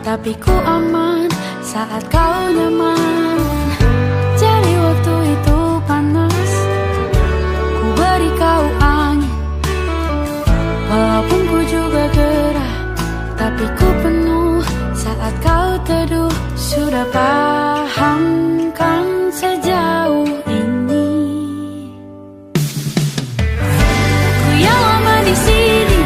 tapi ku aman saat kau nyaman. Jadi waktu itu panas, ku beri kau angin. Walaupun ku juga gerah, tapi ku penuh saat kau teduh. Sudah paham kan sejauh ini? Ku yang lama di sini,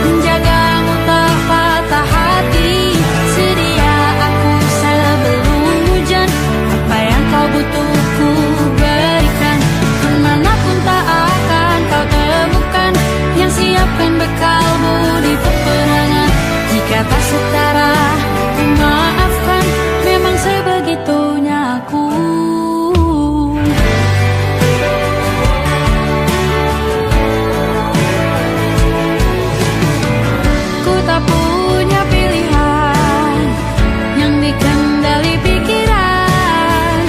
menjagamu tak patah hati. Sedia aku sebelum hujan, apa yang kau butuh ku berikan. Kemanapun tak akan kau temukan yang siapkan bekalmu di peperangan. Jika tak setara, ku maafkan, memang sebegitunya aku. Ku tak punya pilihan yang dikendali pikiran.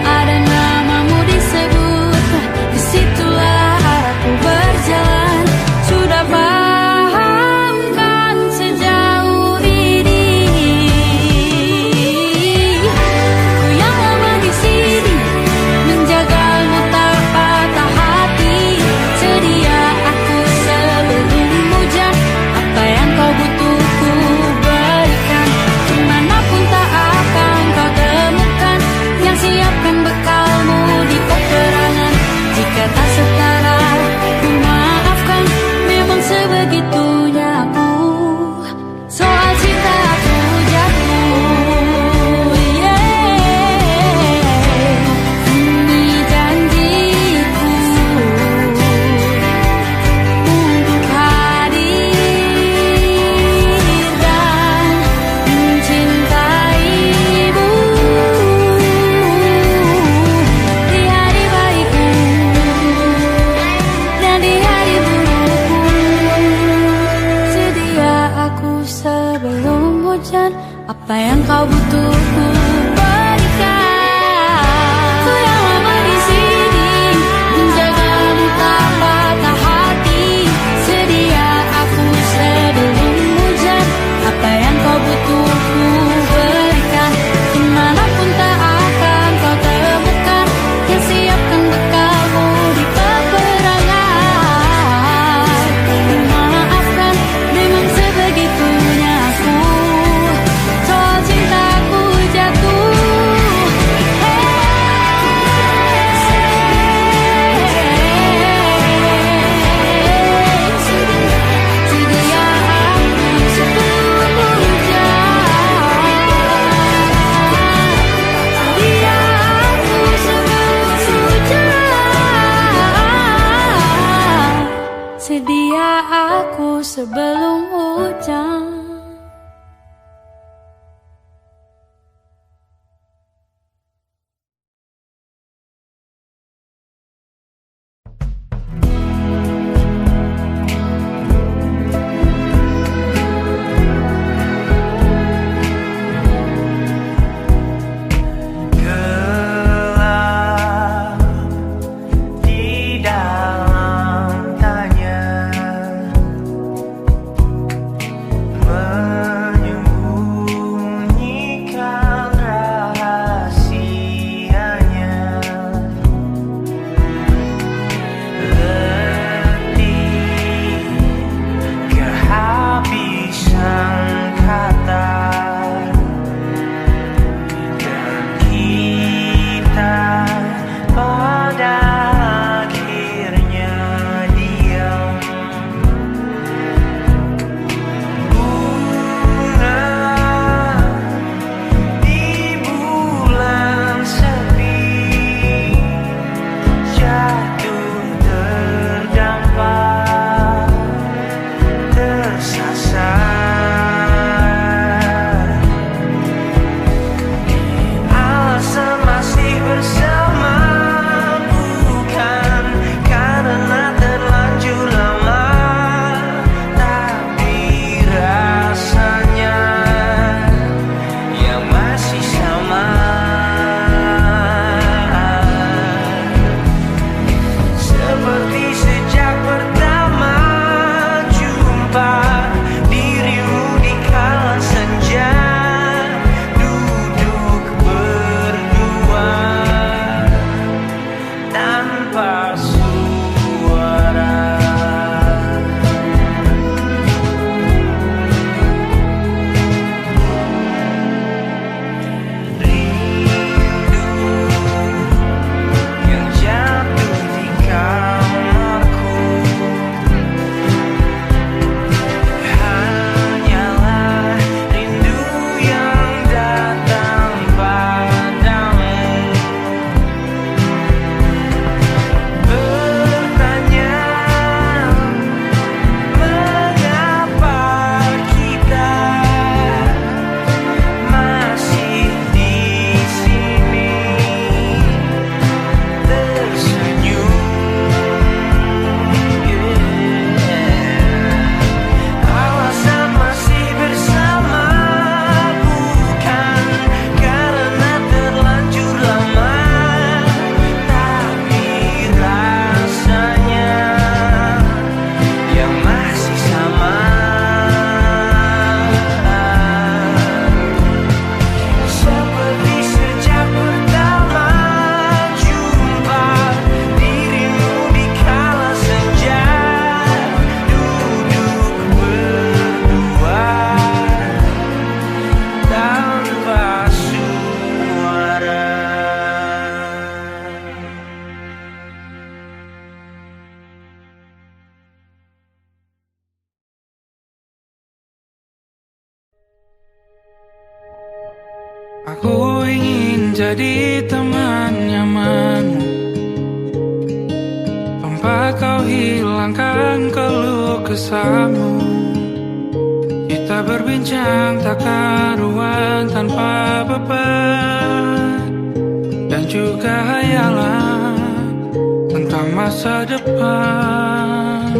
Ada namamu disebut, disitulah arahku berjalan. Sudah paham kan sejauh ini? Ku yang lama di sini, menjagamu tak patah hati. Sedia aku sebelum hujan, apa yang kau butuh ku berikan. Kemanapun tak akan kau temukan yang siapkan bekalmu di peperangan. Jika tak setara, ku maafkan, memang sebegitunya aku. Soal cinta aku jatuh, ini janjiku untuk hadir dan mencintaimu di hari baikku dan di hari burukku. Sedia aku sebelum hujan, apa yang kau butuh ku berikan. Ku yang lama di sini, menjagamu tak patah hati. Sedia aku sebelum hujan, apa yang kau butuh ku berikan. Kemanapun tak akan kau temukan yang siapkan bekalmu di peperangan. Maafkan, memang sebegitunya aku. Soal cintaku jatuh. Aku ingin jadi teman nyamanmu, tempat kau hilangkan keluh kesahmu. Kita berbincang tak karuan tanpa beban, dan juga hayalan tentang masa depan.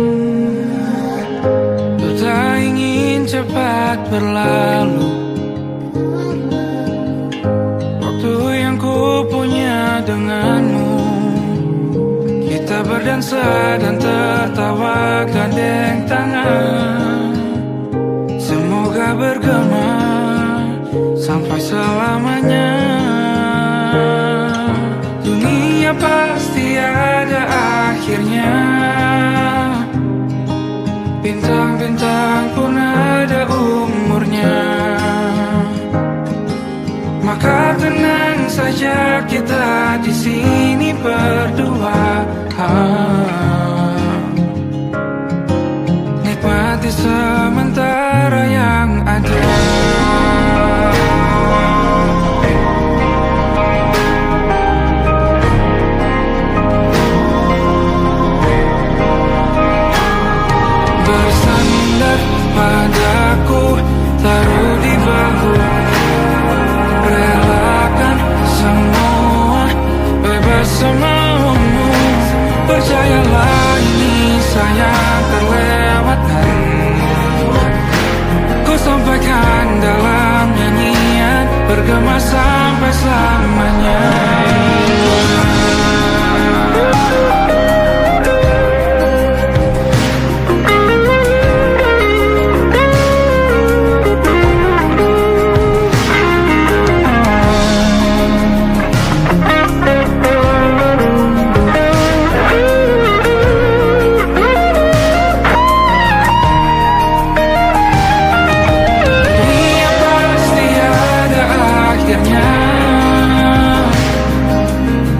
Ku tak ingin cepat berlalu waktu yang ku punya denganmu. Kita berdansa dan tertawa gandeng tangan, semoga bergema sampai selamanya. Dunia pasti ada akhirnya, bintang-bintang pun ada umurnya. Maka tenang saja kita di sini berdua, nikmati sementara yang ada. Bersandar padaku, taruh di bahu, relakan semua, bebas semaumu. Percayalah ini sayang terlewatkan, ku sampaikan dalam nyanyian, bergema sampai selamanya.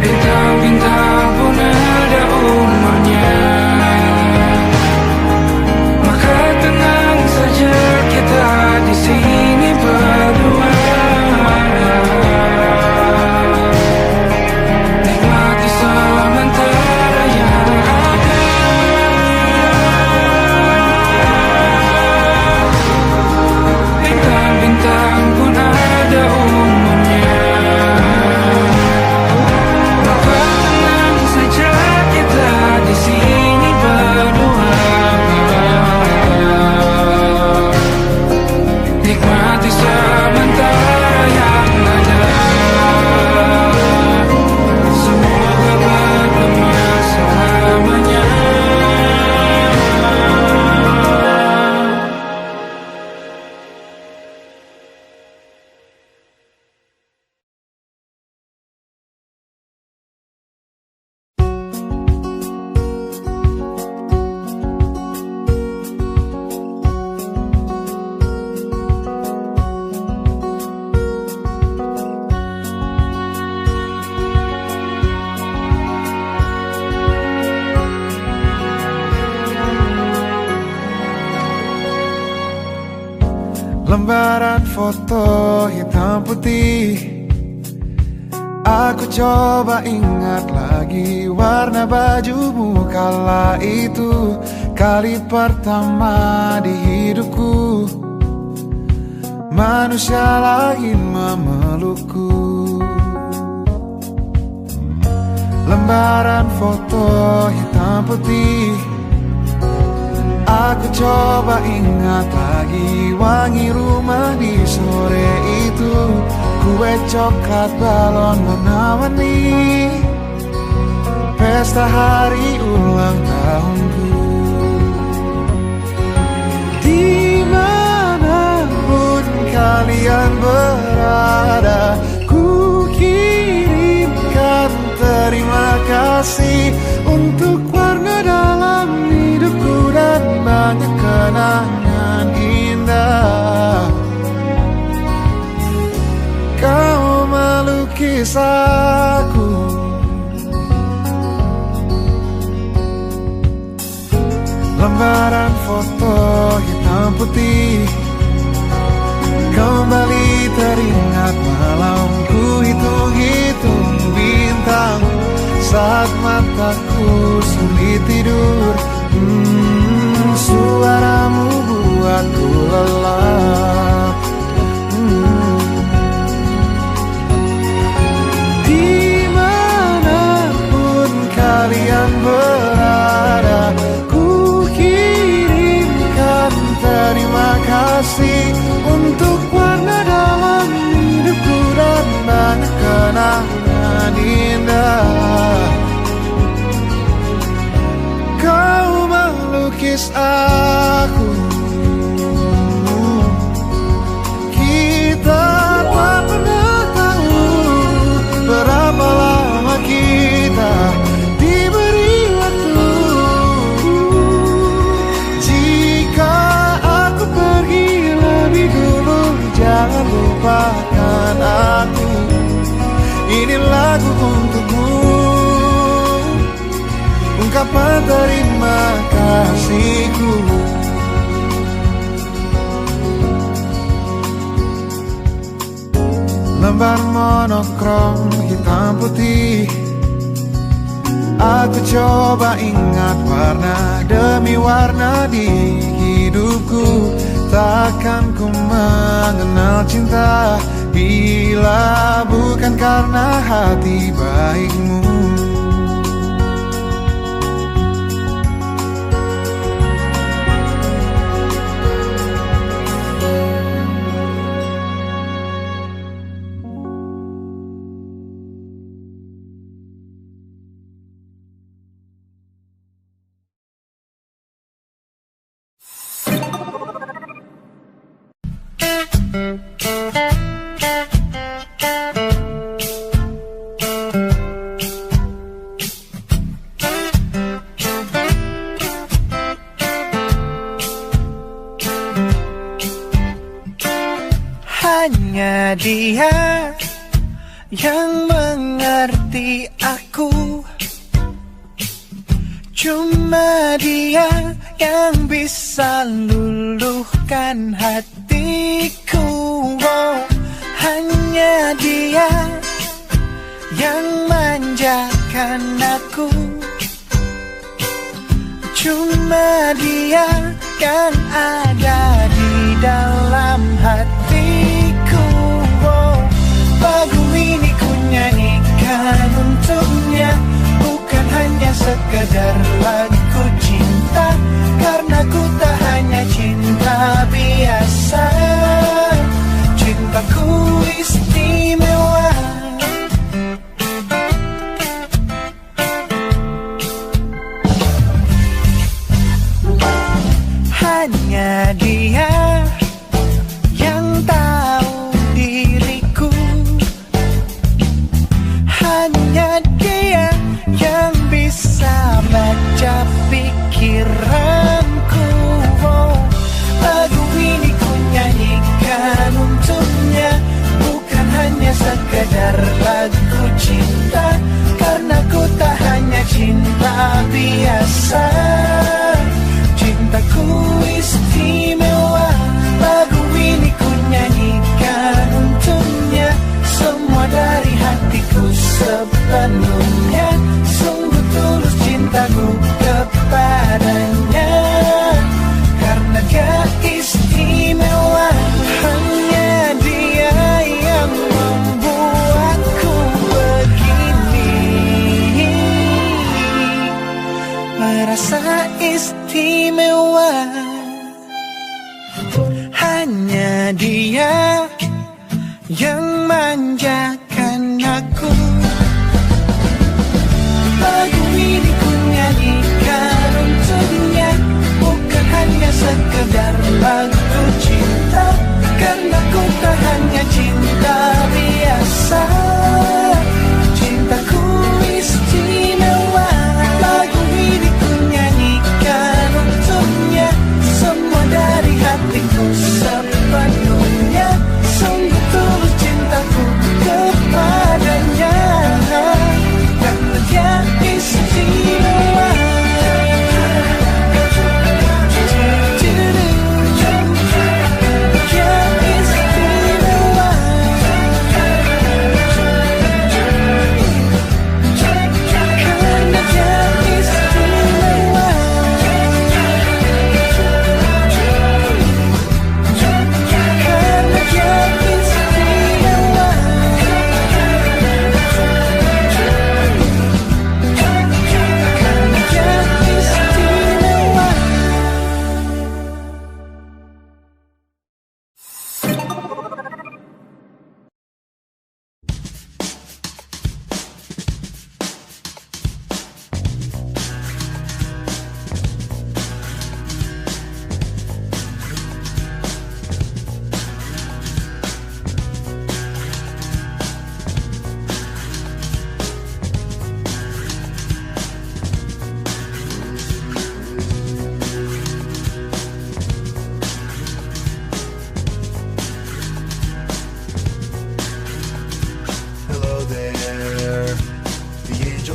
Bintang-bintang pun ada umurnya. Maka tenang saja kita di sini berdua, nikmati sementara yang ada. Bintang-bintang pun ada umurnya. Di sini berdua, nikmati sementara yang ada. Semoga bergema selamanya. Lembaran foto hitam putih, aku coba ingat lagi warna bajumu kala itu. Kali pertama di hidupku, manusia lain memelukku. Lembaran foto hitam putih, aku coba ingat lagi wangi rumah di sore itu. Kue coklat, balon warna-warni, pesta hari ulang tahunku. Dimanapun kalian berada, ku kirimkan terima kasih untuk warna dalam hidupku dan banyak kenangan indah. Kau melukis aku, lembaran foto hitam putih kembali teringat ingat malam ku hitung-hitung bintang saat mataku sulit tidur. Suaramu buatku lelap. Dimanapun kalian berada, ku kirimkan terima kasih untuk warna dalam hidupku dan banyak kenangan indah. Kau melukis aku, kita tak pernah tahu berapa lama kita diberi waktu. Jika aku pergi lebih dulu, jangan lupakan aku. Ini lagu untukmu, ungkapan terima kasihku. Lembar monokrom hitam putih, aku coba ingat warna demi warna di hidupku. Takkan ku mengenal cinta bila bukan karena hati baikmu. Hanya dia yang mengerti aku, cuma dia yang bisa luluhkan hatiku. Oh, hanya dia yang manjakan aku, cuma dia kan ada di dalam hatiku. Oh, lagu ini ku nyanyikan untuknya, bukan hanya sekedar lagu cinta, karena ku tak hanya cinta biasa. Cintaku istimewa. Hanya dia yang tahu diriku, hanya dia yang bisa baca pikiranku. Oh, lagu ini ku nyanyikan untuknya, bukan hanya sekedar lagu cinta, karena ku tak hanya cinta biasa. Cintaku istimewa. Lagu ini ku nyanyikan untuknya, semua dari hatiku sepenuhnya. Sungguh tulus cintaku kepadanya, karena dia istimewa. Hanya dia yang membuatku begini, merasa istimewa. Hanya dia yang manjakan aku. Lagu ini ku nyanyikan untuknya, bukan hanya sekedar lagu cinta, karena ku tak hanya cinta biasa. Cintaku istimewa. Lagu ini ku nyanyikan untuknya, semua dari hatiku sepenuhnya. Sungguh tulus cintaku kepadanya, karena dia istimewa. Dia istimewa.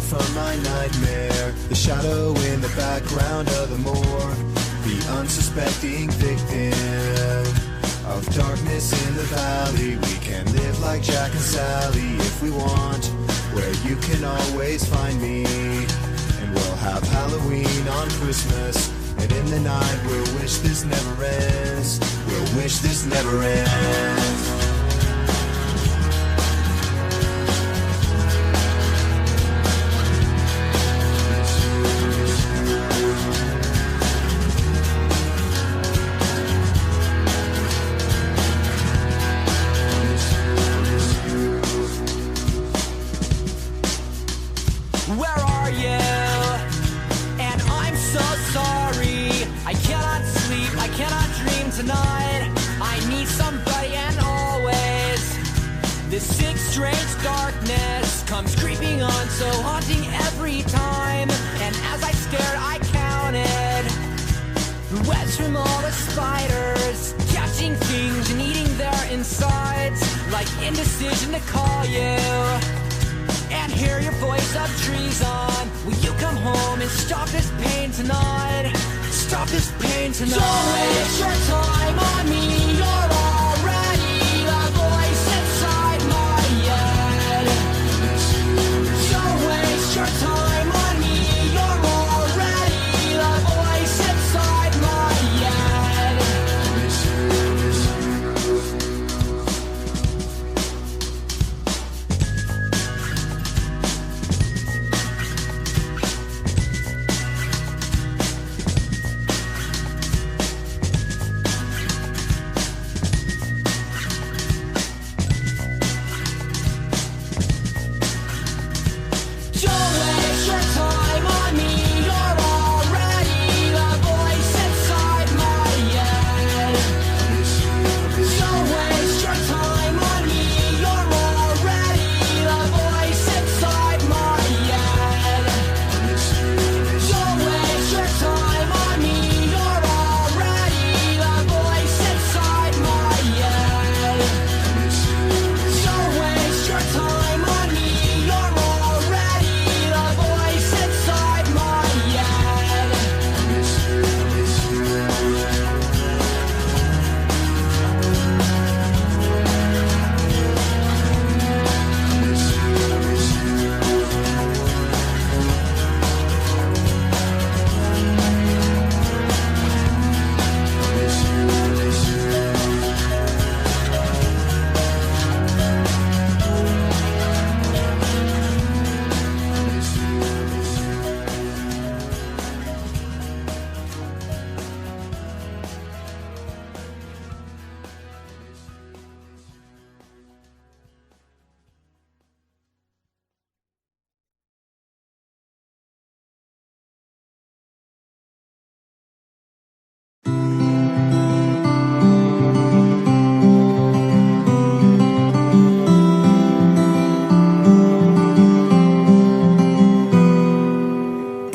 from my nightmare. The shadow in the background of the morgue, the unsuspecting victim of darkness in the valley. We can live like Jack and Sally if we want, where you can always find me. And we'll have Halloween on Christmas, and in the night we'll wish this never ends. We'll wish this never ends. Where are you? And I'm so sorry. I cannot sleep, I cannot dream tonight. I need somebody and always. This sick, strange darkness comes creeping on, so haunting every time. And as I stared, I counted the webs from all the spiders, catching things and eating their insides, like indecision to call you and hear your voice of treason. Will you come home and stop this pain tonight? Stop this pain tonight. Don't waste your time on me. You're already the voice inside my head. Don't waste your time on me. You're already the voice inside my head. Don't waste your time on me. You're already the voice inside my head. Don't waste your time on me. You're already the voice inside my head. Don't waste your time on me. You're already the voice inside my head. Don't waste your time on me. You're already the voice inside my head.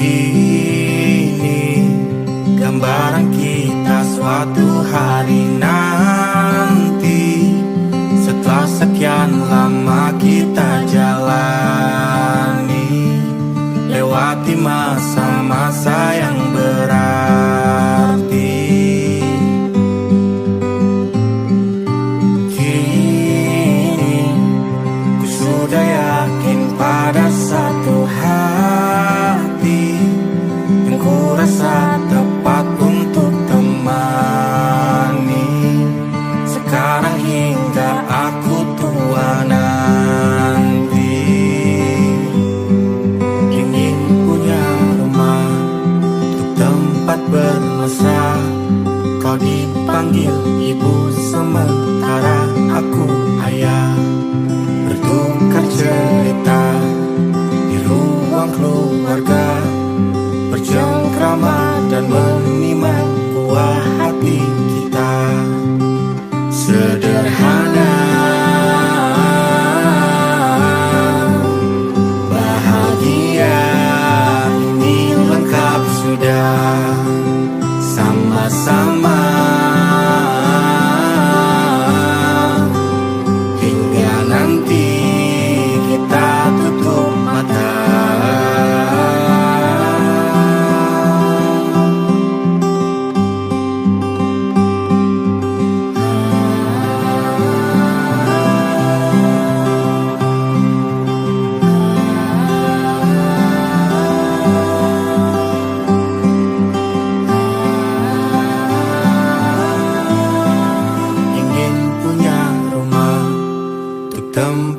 Ini gambaran kita suatu hari nanti, setelah sekian lama kita jalani, lewati masa-masa yang berarti. Kini ku sudah yakin pada satu hati yang ku rasa tepat untuk temani, sekarang hingga aku tua nanti. Ingin punya rumah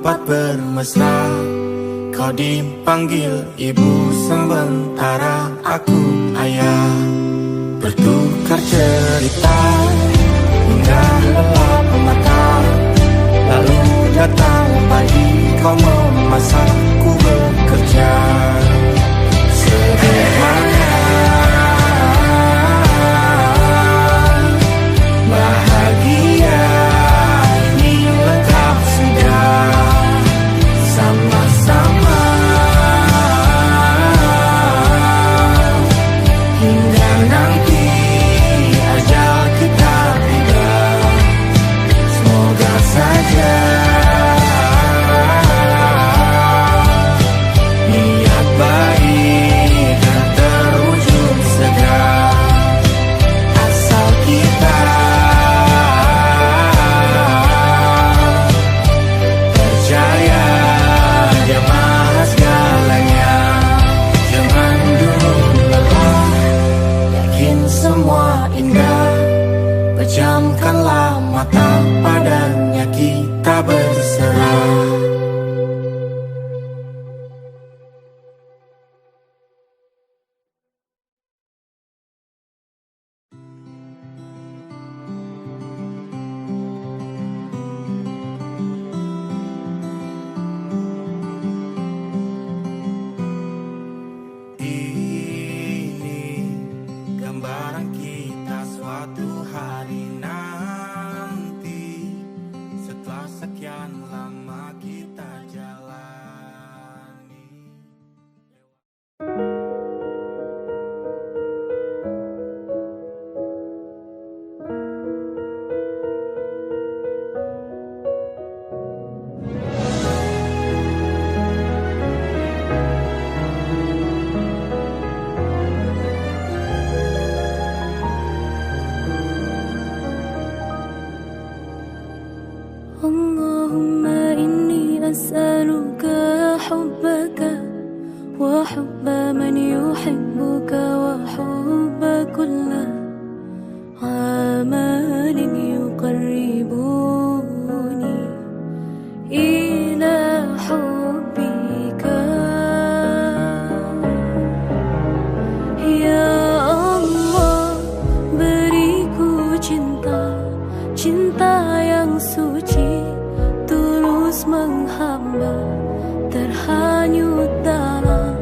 sempat bermesra. Kau dipanggil ibu sementara aku ayah. Bertukar cerita hingga lelap mata. Lalu datang pagi kau memasakku bekerja. Sederhana, bahagia ini lengkap sudah. Sama-sama hingga nanti ajal kita tiba. Semoga saja niat baik dan terwujud segera. Asal kita percaya Dia Maha segalanya. Jangan dulu lelah, yakin semua indah. Pejamkanlah mata, padanya kita berserah. Ini gambaran kita suatu hari nanti. Setelah sekian lama kita jalani. Allahumma inni as'aluka hubbaka wa hubba man yuhibbuka wa hubba kulla amalin yuqarribuni ila hubbika. Ya Allah, beriku cinta, cinta yang suci, tulus menghamba, terhanyut dalam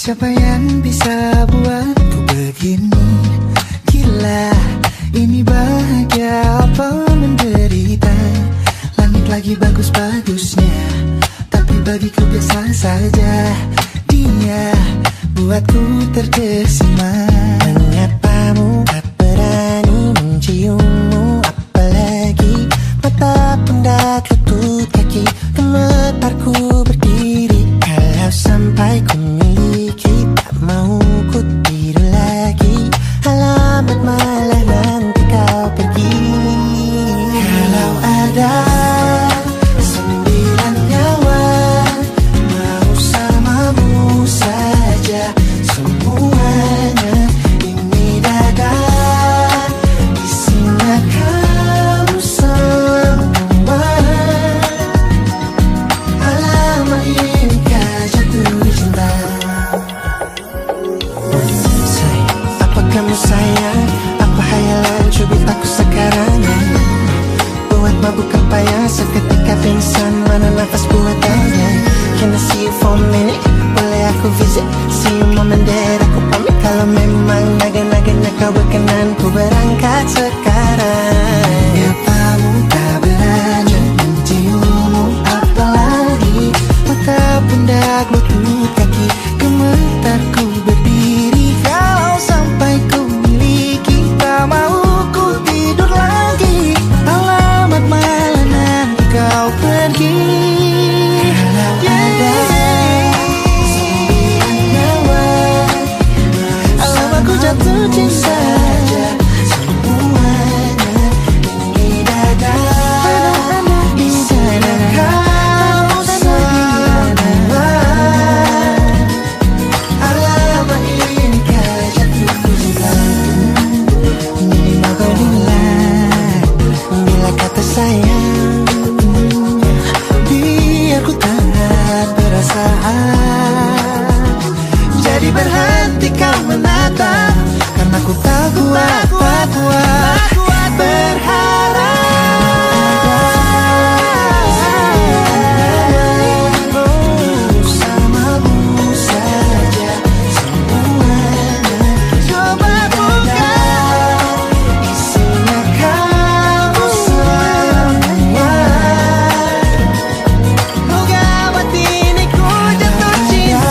Siapa yang bisa buatku begini? Gila, ini bahagia apa menderita? Langit lagi bagus-bagusnya, tapi bagiku biasa saja. Dia buatku terkesima. Menyapamu, tak berani menciummu, apalagi mata pundak lutut kaki. Gemetarku berdiri kalau sampai ku miliki. Tak mau ku tidur lagi, alamat malah nanti kau pergi. Kalau ada 9 nyawa, mau samamu saja semuanya. Ini dada isinya kamu semua. Alamak inikah jatuh cinta. Apa kamu sayang? Apa hayalan cubit aku sekarang? Buat mabuk apa ya? Seketika pingsan, mana nafas buatannya? Can I see you for a minute? Boleh aku visit? See you mom and dad, aku pamit. Kalau memang naga-naganya kau berkenan, ku berangkat sekarang. Nyapamu tak berani menciummu, apalagi mata pundak lutut kaki. Gemetarku berdiri kalau sampai ku miliki. Tak mau ku tidur lagi, alamat malah nanti kau pergi. Kalau ada 9 nyawa, alamak ku jatuh cinta. Semuanya ini dada isinya kamu semua. Alamak inikah jatuh cinta. Minimal kau bilang, bila kata sayang, biar ku tak perasaan. Jadi berhenti kau menatap, karena ku tak kuat berharap. Bersamamu saja semuanya. Coba buka, isinya kamu semua. Gawat ini ku jatuh cinta.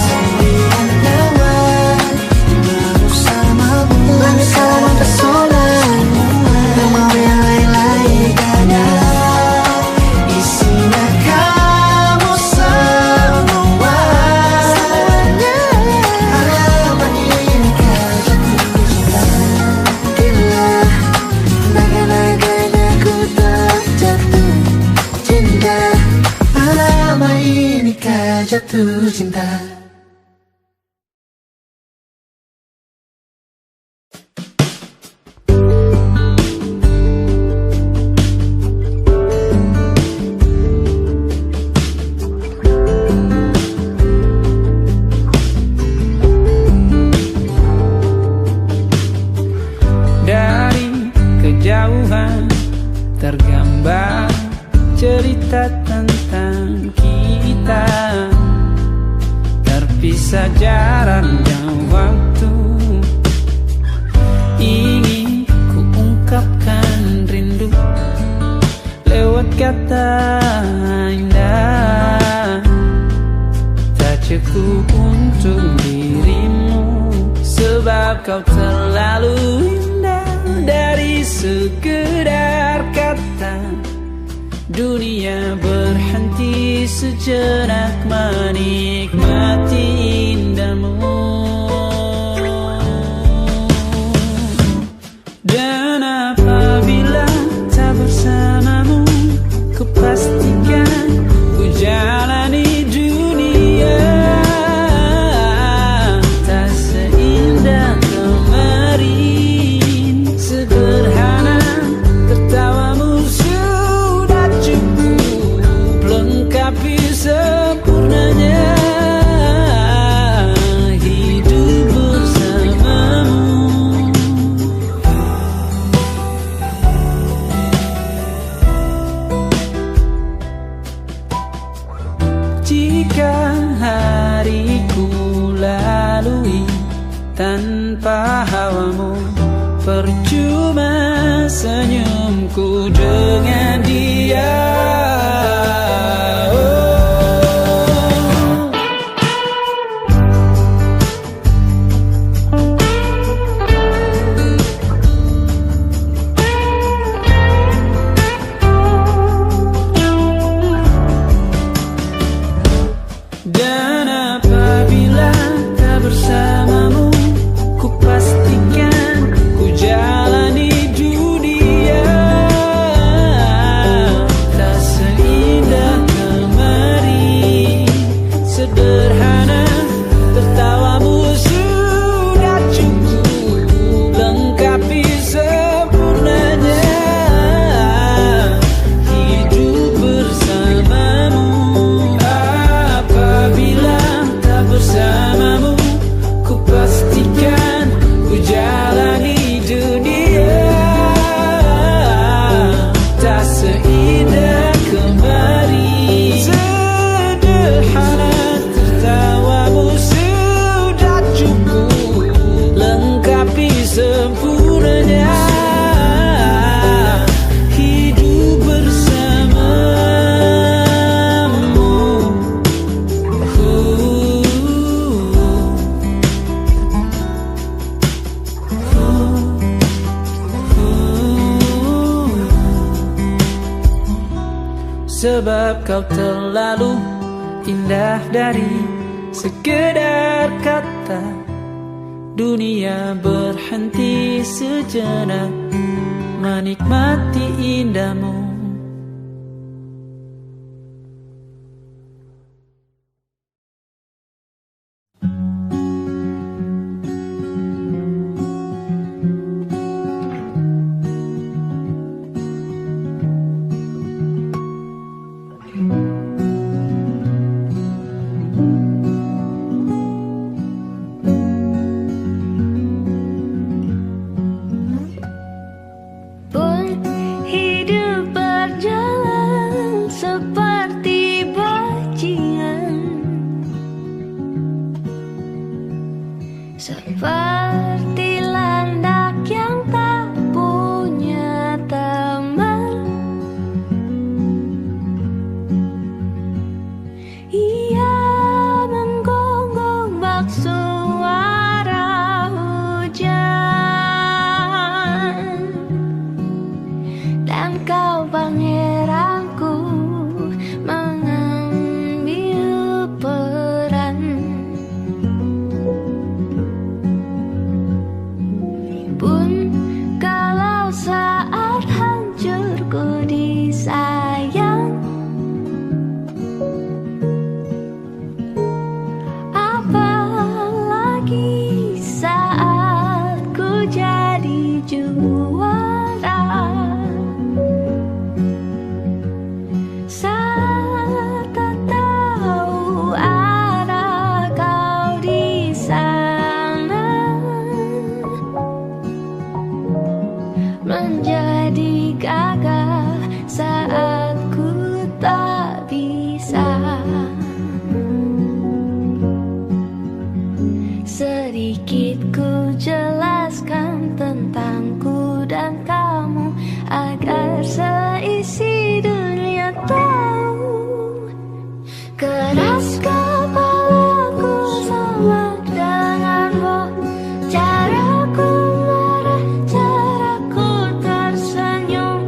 9 nyawa, bersamamu pesona. Tak mau yang lain-lain dada isinya kamu semua. Alamat inikah jatuh cinta. Gila, naga-naganya ku tak jatuh cinta. Alamat inikah jatuh cinta. Dari kejauhan tergambar cerita tentang kita, terpisah jarak dan waktu. Ingin ku ungkapkan rindu lewat kata indah. Tak cukup untuk dirimu, sebab kau terlalu indah. Dari sekedar kata, dunia berhenti sejenak menikmati indahmu. Dan apabila tak bersamamu, ku pastikan ku jalani dunia tak seindah kemarin. Sederhana tertawamu sudah cukup lengkapi sempurnanya hidup bersamamu. percuma senyumku dengan dia. Dan apabila tak bersamamu, ku pastikan ku jalani dunia tak seindah kemarin. Sederhana tertawamu sudah cukup lengkapi sempurnanya hidup bersamamu. Apabila tak bersamamu, ku pastikan ku jalani dunia tak seindah kemarin. Sederhana tertawamu sudah cukup lengkapi sempurnanya hidup bersamamu. Sebab kau terlalu indah dari sekedar kata. Dunia berhenti sejenak menikmati indahmu. Pun hidup berjalan seperti bajingan, seperti landak yang tak punya teman. Ia menggonggong bak suara hujan, dan kau pangeranku mengambil peran. Pun kalau saat hancurku disayang, apalagi saat ku jadi juara. Saat tak tahu arah kau di sana, menjadi gagah saat ku tak bisa. Sedikit ku jelaskan tentangku dan kamu agar seisi dunia tahu. Keras kepalaku sama denganmu, caraku marah, caraku tersenyum,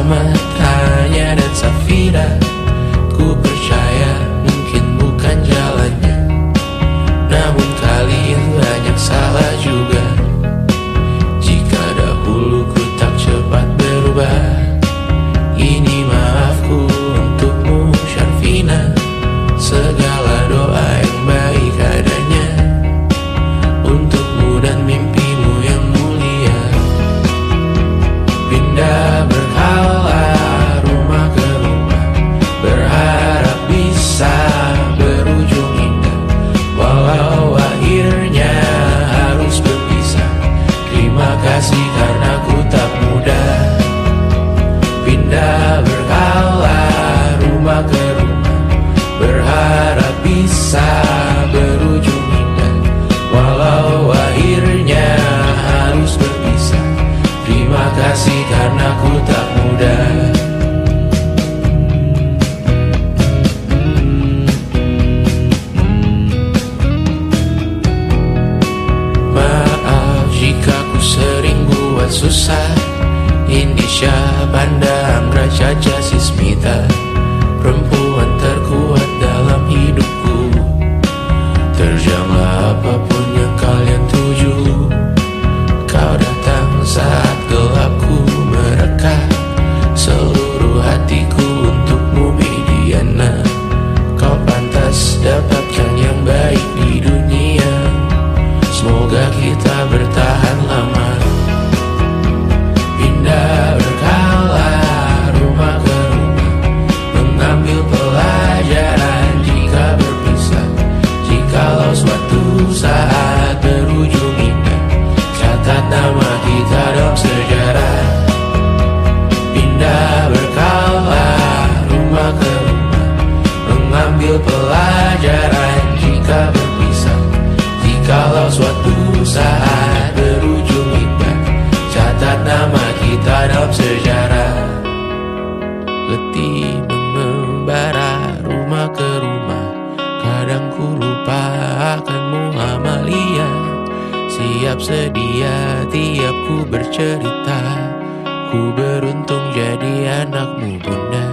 Ahmad, Hanya dan Safira. Ku percaya mungkin bukan jalannya, namun kalian banyak salah juga. Jika dahulu ku tak cepat berubah, ini maafku untukmu Syarfina. Segala doa yang baik adanya untukmu dan mimpimu yang mulia. Pindah berkala rumah ke rumah, berharap bisa berujung indah. Walau akhirnya harus berpisah, terima kasih karena ku tak mudah. Pindah berkala rumah ke rumah, berharap bisa berujung indah. Walau akhirnya harus berpisah, terima kasih karena ku tak mudah. Maaf jika ku sering buat susah. Indisha, Banda, Anggra, Caca, Sismita, perempuan terkuat dalam hidupku. Terjanglah apapun yang kalian tuju. Kau datang saat gelapku mereka, seluruh hatiku untukmu Mediana. Kau pantas dapatkan yang baik di dunia, semoga kita bertahan lama. Pindah berkala rumah ke rumah, mengambil pelajaran jika berpisah. Jikalau suatu saat berujung indah, catat nama kita dalam sejarah. Pindah berkala rumah ke rumah, mengambil pelajaran jika berpisah. Jikalau suatu saat berujung indah, catat nama kita dalam sejarah. Letih mengembara rumah ke rumah, kadang ku lupa akanmu Amalia. Siap sedia tiap ku bercerita, ku beruntung jadi anakmu bunda.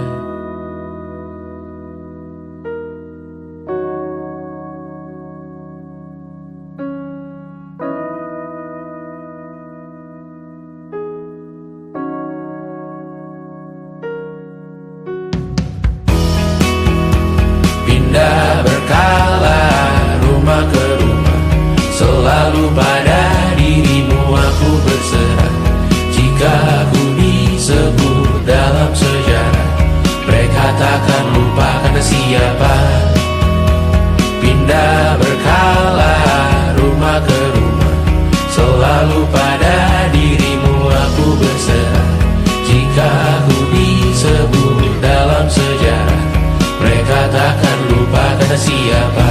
Pindah berkala rumah ke rumah, selalu pada dirimu aku berserah. Jika aku disebut dalam sejarah, mereka takkan lupa karena siapa. Pindah berkala rumah ke rumah, selalu pada dirimu aku berserah. Jika aku disebut dalam sejarah, mereka takkan lupa karena siapa.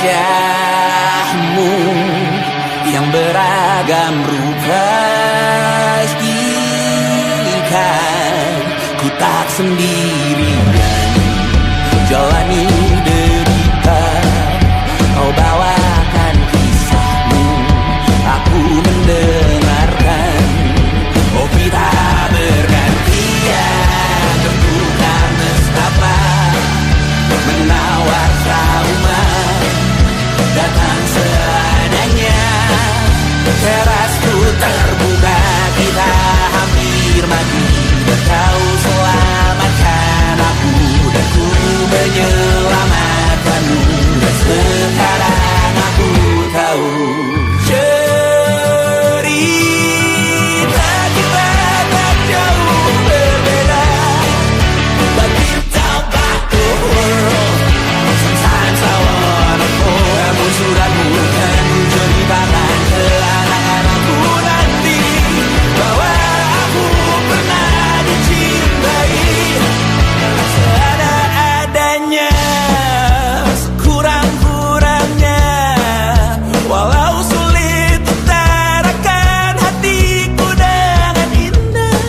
wajahmu yang beragam rupa, ikan ku tak sendirian jalani derita. Kau bawakan kisahmu, aku mendengarkan. Oh kita bergantian, tentukan nestapa menawar trauma datang seadanya. Terasku terbuka, kita hampir mati, dan kau selamatkan aku, dan ku menyelamatkanmu. Dan sekarang aku tahu cerita kita tak jauh berbeda, but deep down back the world. Sometimes I wanna fall. Namun suratmu kan ku ceritakan ke anak-anakku nanti bahwa aku pernah dicintai seada-adanya, sekurang-kurangnya. Walau sulit utarakan hatiku dengan indah,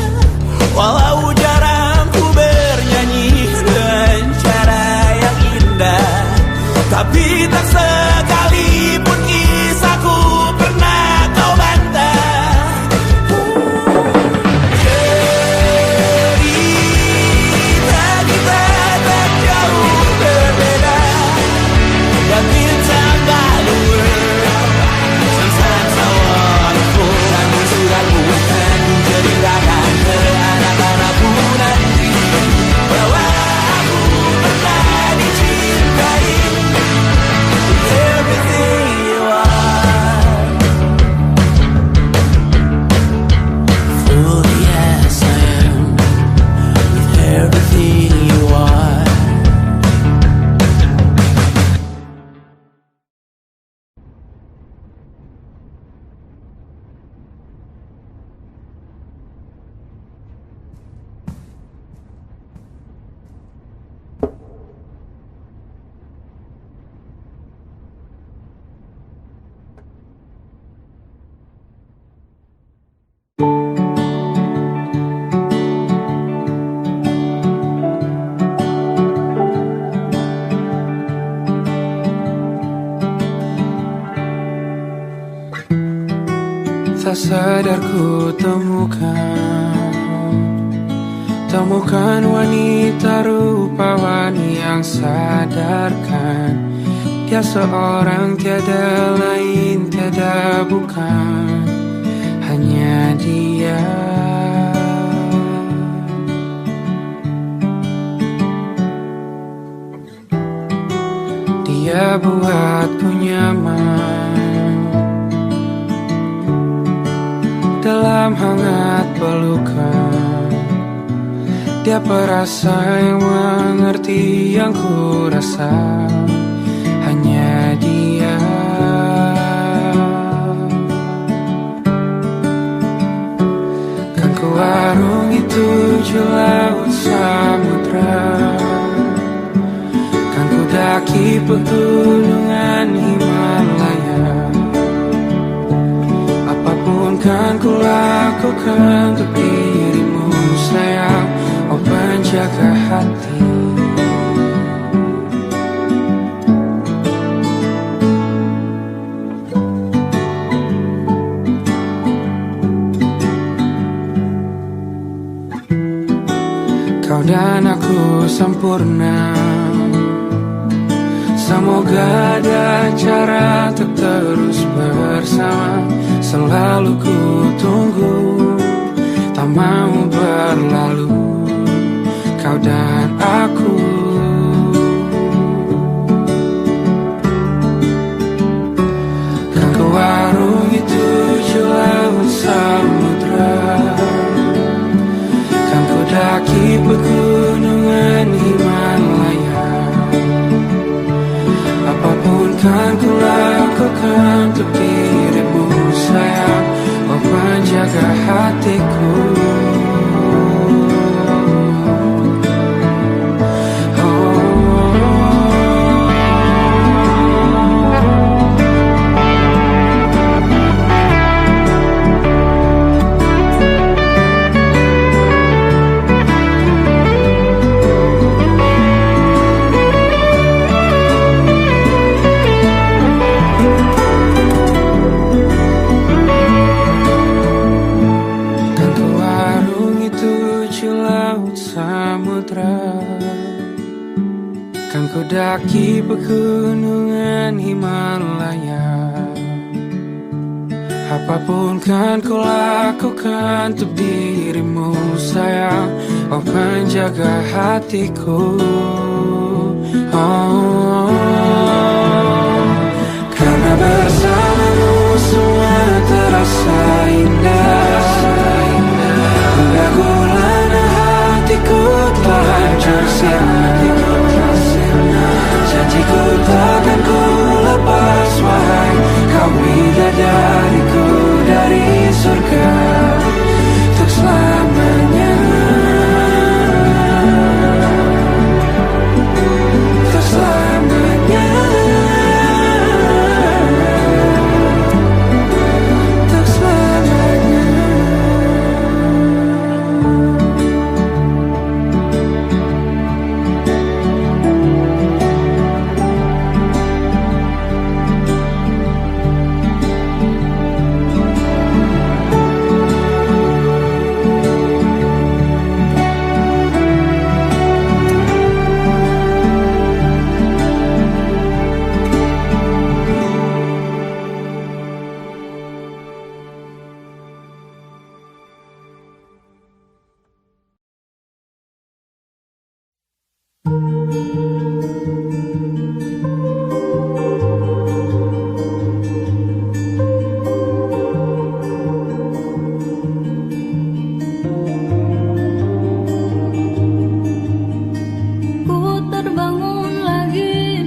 walau jarang ku bernyanyi dengan cara yang indah, tapi tak sekalipun kisahku pernah kau bantah. Cerita kita tak jauh berbeda, dan bintang balur. Sometimes I wanna fall. Namun suratmu kan ceritakan ke anak-anakku nanti bahwa aku pernah dicintai. Everything you are, fully as I am, with everything you are. Tak sadar ku temukan wanita rupawani yang sadarkan dia seorang, tiada lain, tiada bukan, hanya dia. Dia buatku nyaman dalam hangat pelukan. Dia perasa yang mengerti yang ku rasa, hanya dia. Kan ku arungi 7 laut samudra, kan ku daki pegunungan Himalaya. Apapun kan ku lakukan untuk dirimu sayang, oh penjaga hati. Kau dan aku sempurna, semoga ada cara untuk terus bersama. Selalu ku tunggu, tak mau berlalu, kau dan aku. Kan ku arungi 7 laut samudra, kan ku daki pegunungan Himalaya. Apapun kan ku lakukan untuk dirimu sayang, oh penjaga hatiku. Oh, pegunungan Himalaya. Apapun kan ku lakukan untuk dirimu sayang, oh penjaga hatiku. Oh, karena bersamamu semua terasa indah. Hingga gulana hatiku telah hancur sirna. Janjiku takkan ku lepas, wahai kau bidadariku dari surga untuk selamanya. Untuk selamanya. Untuk selamanya. Ku terbangun lagi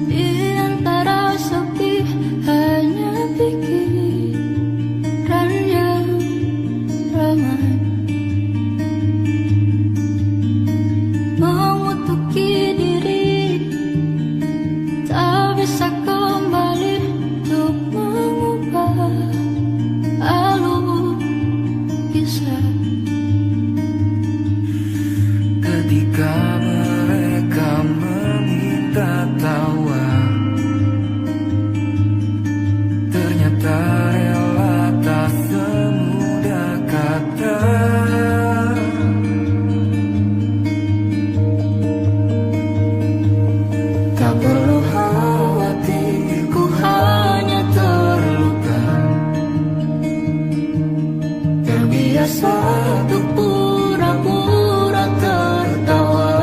di antara sepi, hanya pikiran yang ramai mengutuki diri, tak bisa kembali untuk mengubah alur kisah. Ketika mereka meminta tawa, ternyata rela tak semudah kata. Tak perlu khawatir, Ku hanya terluka, terbiasa untuk pura-pura tertawa.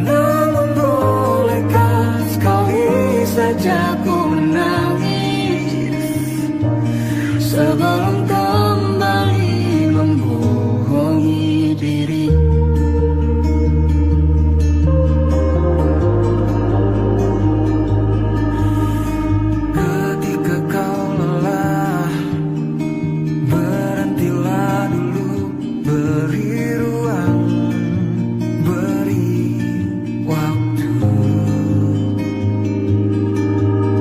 namun bolehkah sekali saja ku menangis Sebelum kembali membohongi diri. ketika kau lelah. Berhentilah dulu, beri ruang, beri waktu.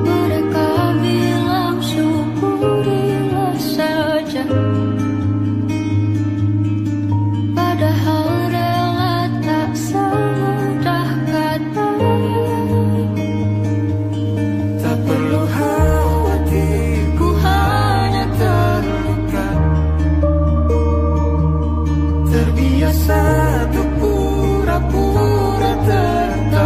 Mereka bilang syukurilah saja, padahal rela tak semudah kata. Tak perlu khawatir, Ku hanya terluka, terbiasa untuk pura-pura tertawa.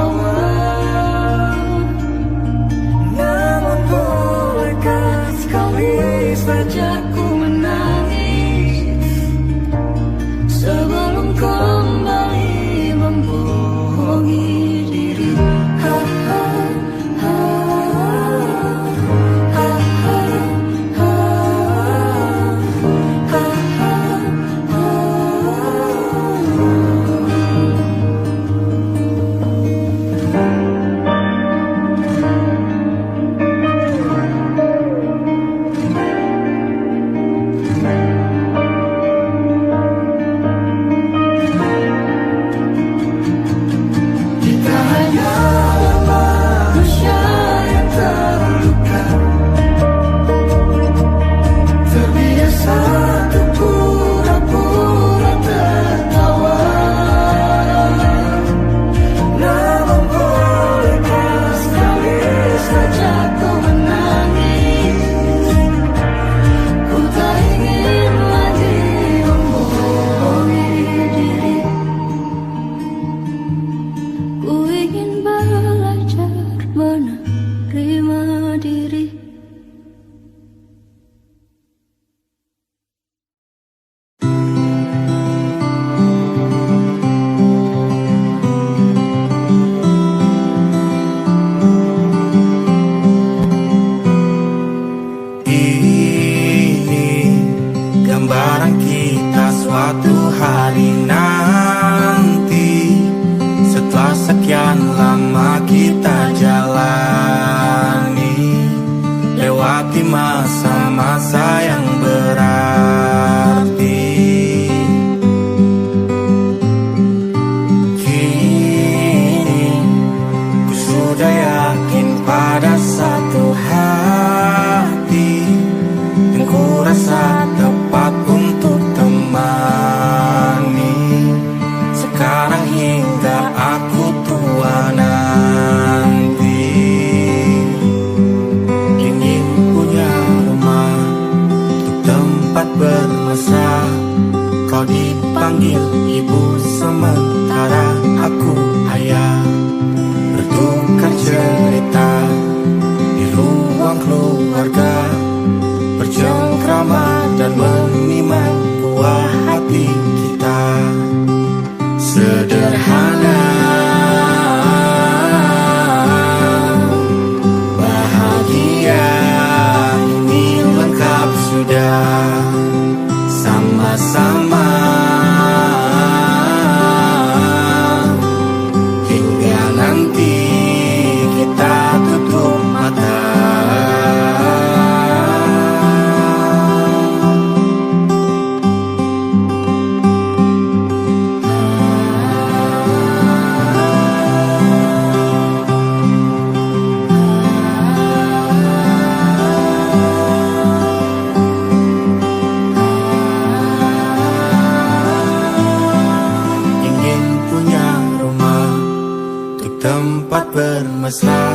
tempat bermesra.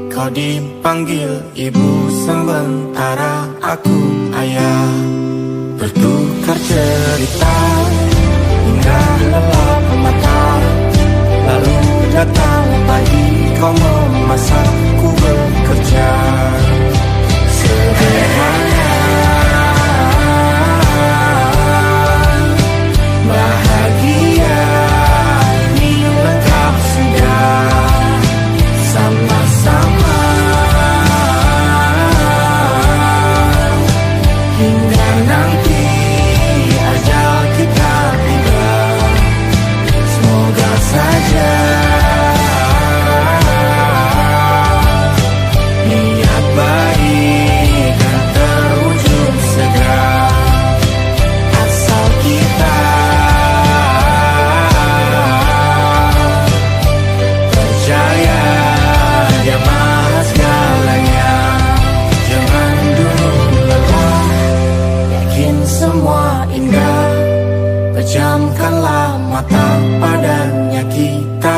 Kau dipanggil ibu sementara aku ayah. Bertukar cerita hingga lelap mata. Lalu datang pagi kau memasak, ku bekerja. Sederhana, bahagia, ini lengkap sudah. Sama-sama hingga nanti ajal kita tiba. Semoga saja niat baik dan terwujud segera. Asal kita percaya Dia maha segalanya. Jangan dulu lelah, yakin semua indah. Pejamkanlah mata, padanya kita